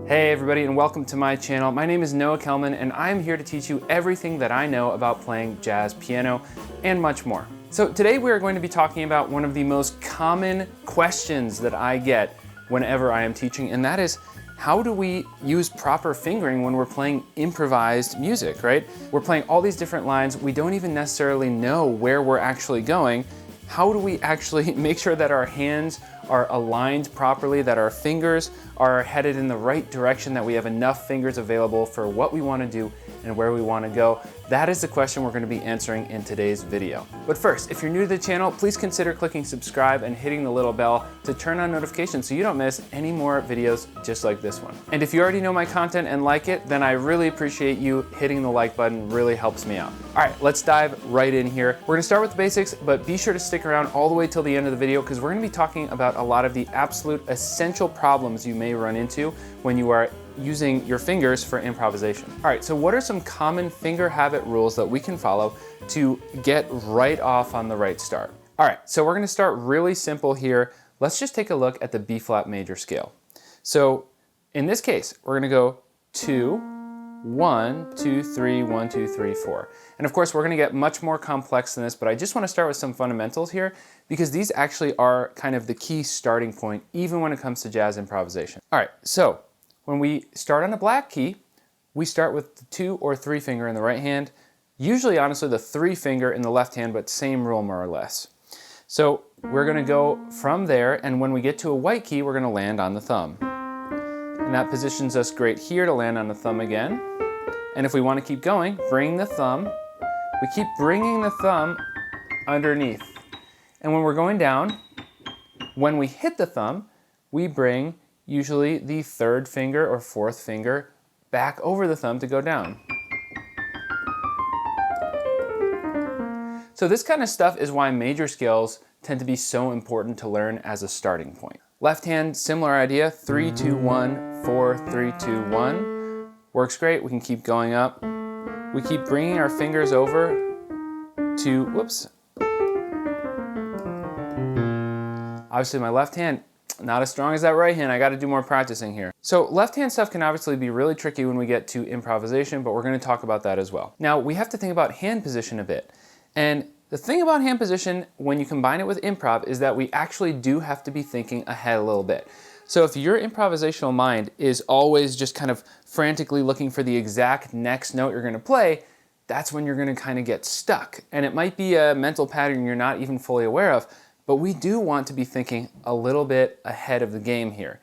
Hey everybody, and welcome to my channel. My name is Noah Kellman and I'm here to teach you everything that I know about playing jazz piano and much more. So today we are going to be talking about one of the most common questions that I get whenever I am teaching, and that is, how do we use proper fingering when we're playing improvised music, right? We're playing all these different lines, we don't even necessarily know where we're actually going. How do we actually make sure that our hands are aligned properly, that our fingers are headed in the right direction, that we have enough fingers available for what we want to do and where we want to go? That is the question we're going to be answering in today's video. But first, if you're new to the channel, please consider clicking subscribe and hitting the little bell to turn on notifications so you don't miss any more videos just like this one. And if you already know my content and like it, then I really appreciate you hitting the like button. Really helps me out. All right, let's dive right in here. We're going to start with the basics, but be sure to stick around all the way till the end of the video because we're going to be talking about a lot of the absolute essential problems you may run into when you are using your fingers for improvisation. All right, so what are some common finger habit rules that we can follow to get right off on the right start? All right, so we're gonna start really simple here. Let's just take a look at the B flat major scale. So in this case, we're gonna go 2, 1, 2, 3, 1, 2, 3, 4. And of course, we're gonna get much more complex than this, but I just wanna start with some fundamentals here because these actually are kind of the key starting point, even when it comes to jazz improvisation. All right, so when we start on a black key, we start with the 2 or 3 finger in the right hand, usually honestly the 3 finger in the left hand, but same rule more or less. So we're gonna go from there, and when we get to a white key, we're gonna land on the thumb. And that positions us great here to land on the thumb again. And if we wanna keep going, bring the thumb, we keep bringing the thumb underneath. And when we're going down, when we hit the thumb, we bring usually the 3rd finger or 4th finger back over the thumb to go down. So this kind of stuff is why major scales tend to be so important to learn as a starting point. Left hand, similar idea, 3, 2, 1, 4, 3, 2, 1. Works great, we can keep going up. We keep bringing our fingers over to, whoops. Obviously my left hand, not as strong as that right hand. I got to do more practicing here. So left hand stuff can obviously be really tricky when we get to improvisation, but we're going to talk about that as well. Now we have to think about hand position a bit. And the thing about hand position when you combine it with improv is that we actually do have to be thinking ahead a little bit. So if your improvisational mind is always just kind of frantically looking for the exact next note you're going to play, that's when you're going to kind of get stuck. And it might be a mental pattern you're not even fully aware of. But we do want to be thinking a little bit ahead of the game here.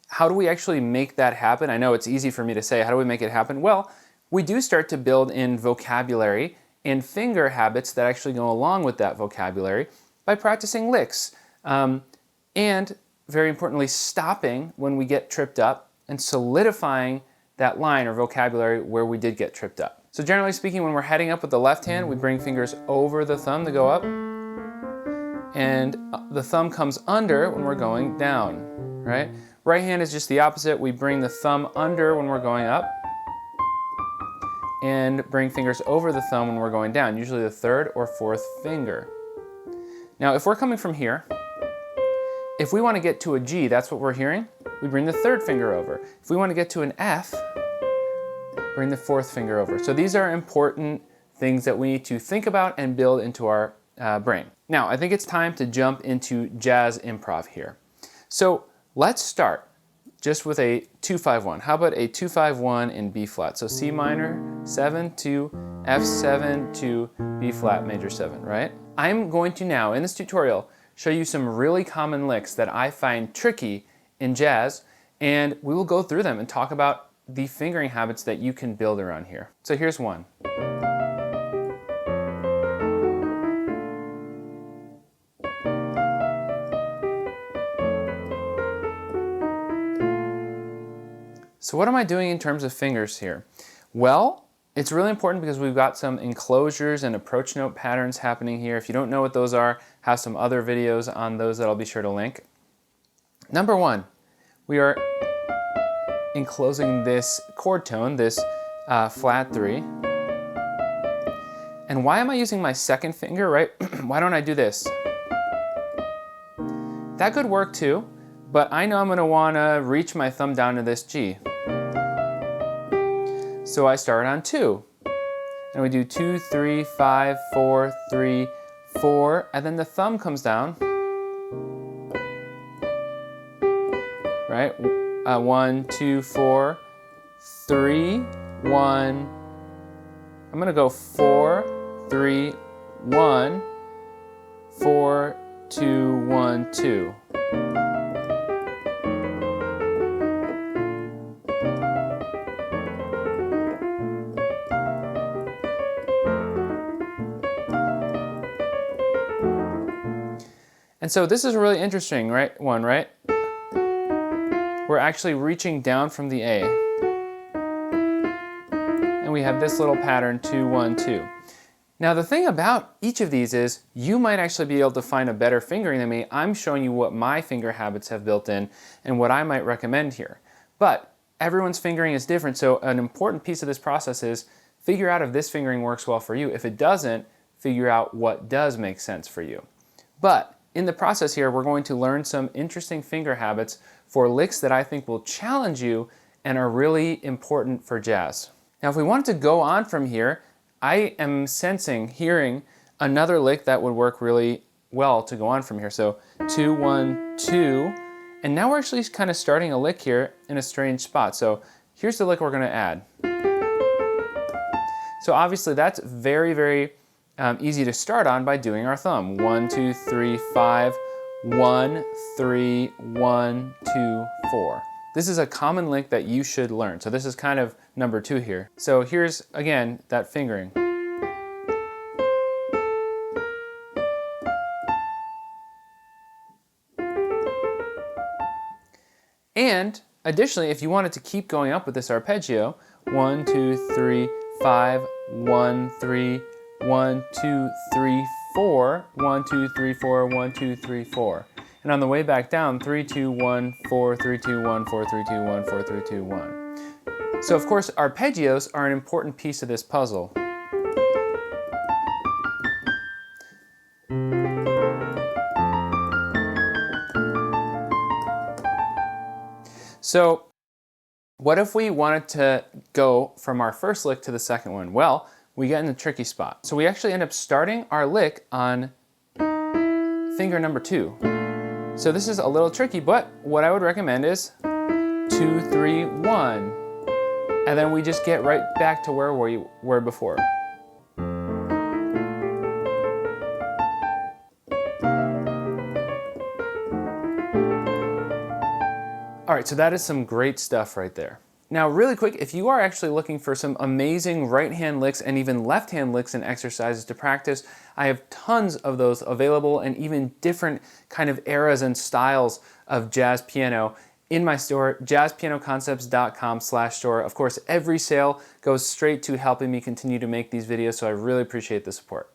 How do we actually make that happen? I know it's easy for me to say, how do we make it happen? Well, we do start to build in vocabulary and finger habits that actually go along with that vocabulary by practicing licks. And very importantly, stopping when we get tripped up and solidifying that line or vocabulary where we did get tripped up. So generally speaking, when we're heading up with the left hand, we bring fingers over the thumb to go up. And the thumb comes under when we're going down, right? Right hand is just the opposite. We bring the thumb under when we're going up and bring fingers over the thumb when we're going down, usually the 3rd or 4th finger. Now, if we're coming from here, if we want to get to a G, that's what we're hearing, we bring the 3rd finger over. If we want to get to an F, bring the 4th finger over. So these are important things that we need to think about and build into our brain. Now, I think it's time to jump into jazz improv here. So let's start just with a 2-5-1. How about a 2-5-1 in B flat? So C minor, 7 to F7 to B flat major 7, right? I'm going to now, in this tutorial, show you some really common licks that I find tricky in jazz, and we will go through them and talk about the fingering habits that you can build around here. So here's one. So what am I doing in terms of fingers here? Well, it's really important because we've got some enclosures and approach note patterns happening here. If you don't know what those are, have some other videos on those that I'll be sure to link. Number 1, we are enclosing this chord tone, this flat 3. And why am I using my 2nd finger, right? Why don't I do this? That could work too, but I know I'm going to want to reach my thumb down to this G. So I start on 2. And we do 2, 3, 5, 4, 3, 4, and then the thumb comes down. Right? 1, 2, 4, 3, 1. I'm going to go 4, 3, 1, 4, 2, 1, 2. And so this is a really interesting, right? We're actually reaching down from the A. And we have this little pattern, 2, 1, 2. Now the thing about each of these is you might actually be able to find a better fingering than me. I'm showing you what my finger habits have built in and what I might recommend here. But everyone's fingering is different, so an important piece of this process is figure out if this fingering works well for you. If it doesn't, figure out what does make sense for you. But in the process here, we're going to learn some interesting finger habits for licks that I think will challenge you and are really important for jazz. Now, if we wanted to go on from here, I am hearing another lick that would work really well to go on from here. So 2, 1, 2, and now we're actually kind of starting a lick here in a strange spot. So here's the lick we're going to add. So obviously that's very, very easy to start on by doing our thumb. 1, 2, 3, 5, 1, 3, 1, 2, 4. This is a common lick that you should learn. So this is kind of number 2 here. So here's, again, that fingering. And additionally, if you wanted to keep going up with this arpeggio, 1, 2, 3, 5, 1, 3, 1, 2, 3, 4, 1, 2, 3, 4, 1, 2, 3, 4. And on the way back down, 3, 2, 1, 4, 3, 2, 1, 4, 3, 2, 1, 4, 3, 2, 1. So of course, arpeggios are an important piece of this puzzle. So what if we wanted to go from our first lick to the second one? Well, we get in a tricky spot. So we actually end up starting our lick on finger number 2. So this is a little tricky, but what I would recommend is 2, 3, 1. And then we just get right back to where we were before. All right, so that is some great stuff right there. Now, really quick, if you are actually looking for some amazing right-hand licks and even left-hand licks and exercises to practice, I have tons of those available and even different kind of eras and styles of jazz piano in my store, jazzpianoconcepts.com/store. Of course, every sale goes straight to helping me continue to make these videos, so I really appreciate the support.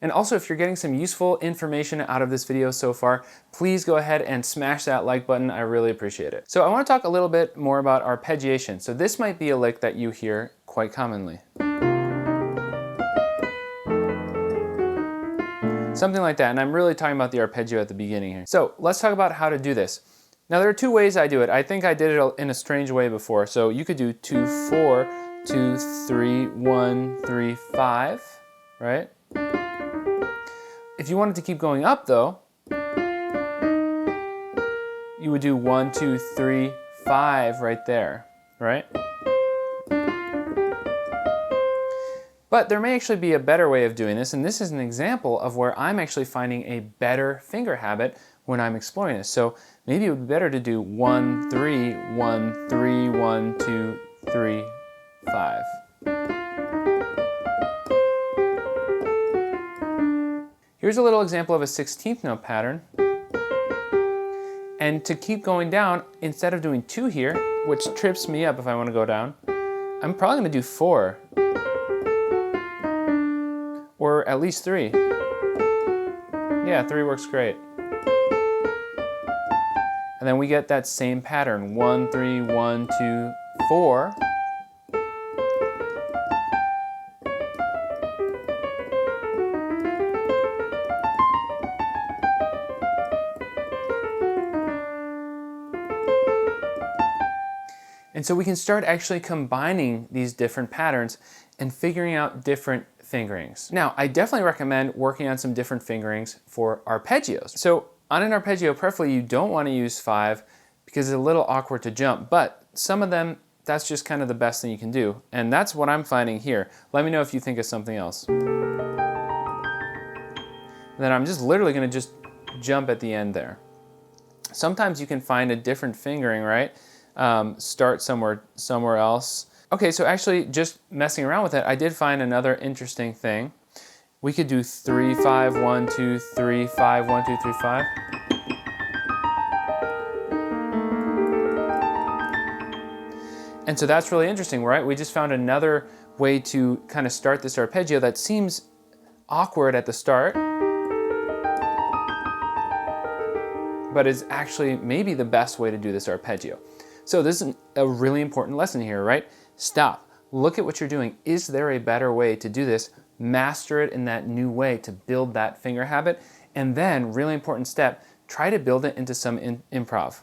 And also, if you're getting some useful information out of this video so far, please go ahead and smash that like button. I really appreciate it. So I want to talk a little bit more about arpeggiation. So this might be a lick that you hear quite commonly. Something like that, and I'm really talking about the arpeggio at the beginning here. So let's talk about how to do this. Now there are 2 ways I do it. I think I did it in a strange way before. So you could do 2, 4, 2, 3, 1, 3, 5, right? If you wanted to keep going up though, you would do 1, 2, 3, 5 right there, right? But there may actually be a better way of doing this, and this is an example of where I'm actually finding a better finger habit when I'm exploring this. So maybe it would be better to do 1, 3, 1, 3, 1, 2, 3, 5. Here's a little example of a 16th note pattern. And to keep going down, instead of doing 2 here, which trips me up if I want to go down, I'm probably going to do 4. Or at least 3. Yeah, 3 works great. And then we get that same pattern, 1, 3, 1, 2, 4. And so we can start actually combining these different patterns and figuring out different fingerings. Now, I definitely recommend working on some different fingerings for arpeggios. So on an arpeggio, preferably you don't want to use 5 because it's a little awkward to jump, but some of them, that's just kind of the best thing you can do. And that's what I'm finding here. Let me know if you think of something else. Then I'm just literally going to just jump at the end there. Sometimes you can find a different fingering, right? Start somewhere else. Okay, so actually just messing around with it, I did find another interesting thing. We could do 3, 5, 1, 2, 3, 5, 1, 2, 3, 5. And so that's really interesting, right? We just found another way to kind of start this arpeggio that seems awkward at the start, but is actually maybe the best way to do this arpeggio. So this is a really important lesson here, right? Stop, look at what you're doing. Is there a better way to do this? Master it in that new way to build that finger habit. And then, really important step, try to build it into some improv.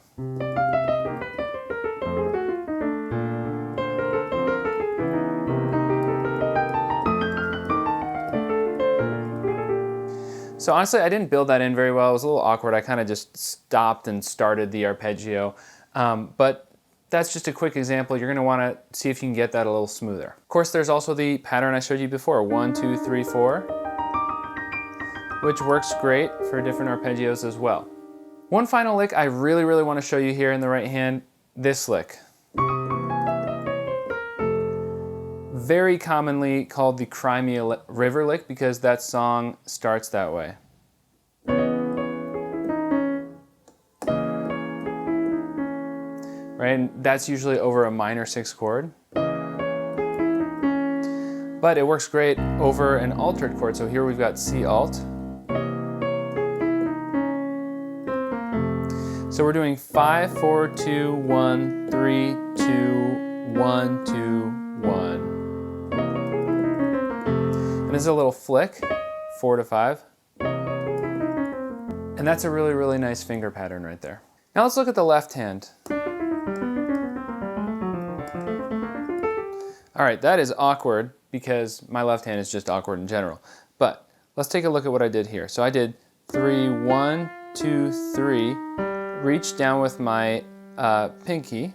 So honestly, I didn't build that in very well. It was a little awkward. I kind of just stopped and started the arpeggio. But that's just a quick example. You're going to want to see if you can get that a little smoother. Of course, there's also the pattern I showed you before, 1, 2, 3, 4, which works great for different arpeggios as well. One final lick I really want to show you here in the right hand, this lick. Very commonly called the Cry Me a River lick because that song starts that way. Right, and that's usually over a minor 6 chord. But it works great over an altered chord. So here we've got C alt. So we're doing 5, 4, 2, 1, 3, 2, 1, 2, 1. And this is a little flick, 4 to 5. And that's a really nice finger pattern right there. Now let's look at the left hand. All right, that is awkward because my left hand is just awkward in general. But let's take a look at what I did here. So I did 3, 1, 2, 3, reach down with my pinky.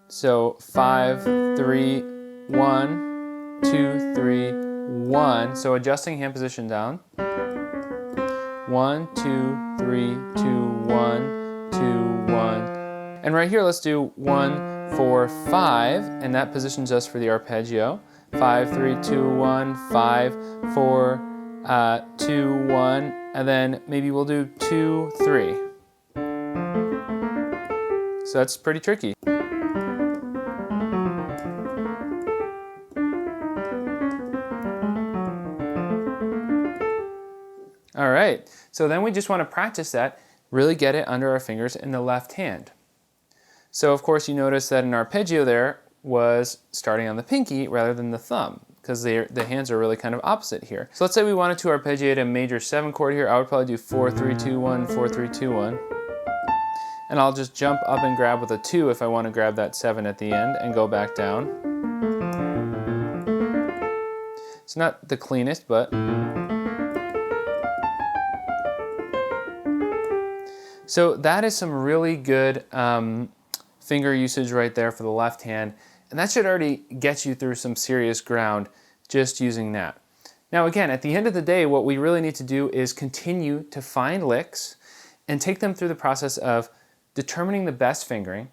So 5, 3, 1, 2, 3, 1. So adjusting hand position down. 1, 2, 3, 2, 1, 2, 1. And right here, let's do 1, 4, 5, and that positions us for the arpeggio. 5, 3, 2, 1, 5, 4, 2, 1, and then maybe we'll do 2, 3. So that's pretty tricky. All right, so then we just want to practice that, really get it under our fingers in the left hand. So of course you notice that an arpeggio there was starting on the pinky rather than the thumb because the hands are really kind of opposite here. So let's say we wanted to arpeggiate a major 7 chord here. I would probably do 4, 3, 2, 1, 4, 3, 2, 1. And I'll just jump up and grab with a 2 if I want to grab that 7 at the end and go back down. It's not the cleanest, but... So that is some really good finger usage right there for the left hand, and that should already get you through some serious ground just using that. Now again, at the end of the day, what we really need to do is continue to find licks and take them through the process of determining the best fingering,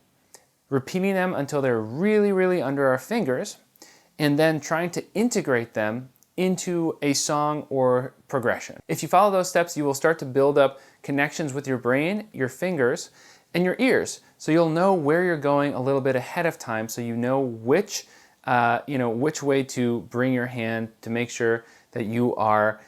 repeating them until they're really under our fingers, and then trying to integrate them into a song or progression. If you follow those steps, you will start to build up connections with your brain, your fingers, and your ears. So you'll know where you're going a little bit ahead of time, so you know which way to bring your hand to make sure that you are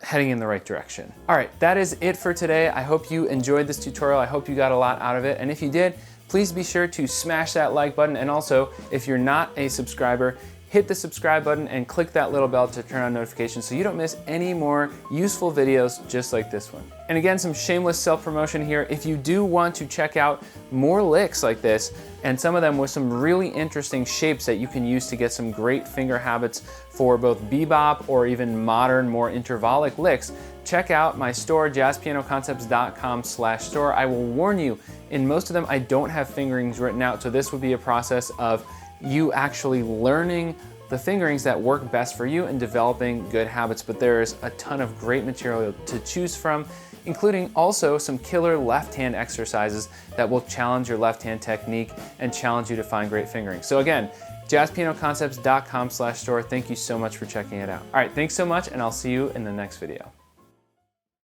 heading in the right direction. All right, that is it for today. I hope you enjoyed this tutorial. I hope you got a lot out of it. And if you did, please be sure to smash that like button. And also, if you're not a subscriber, hit the subscribe button and click that little bell to turn on notifications so you don't miss any more useful videos just like this one. And again, some shameless self-promotion here. If you do want to check out more licks like this, and some of them with some really interesting shapes that you can use to get some great finger habits for both bebop or even modern, more intervallic licks, check out my store, jazzpianoconcepts.com/store. I will warn you, in most of them, I don't have fingerings written out, so this would be a process of you actually learning the fingerings that work best for you and developing good habits. But there's a ton of great material to choose from, including also some killer left hand exercises that will challenge your left hand technique and challenge you to find great fingerings. So again, jazzpianoconcepts.com/store. Thank you so much for checking it out. All right, thanks so much, and I'll see you in the next video.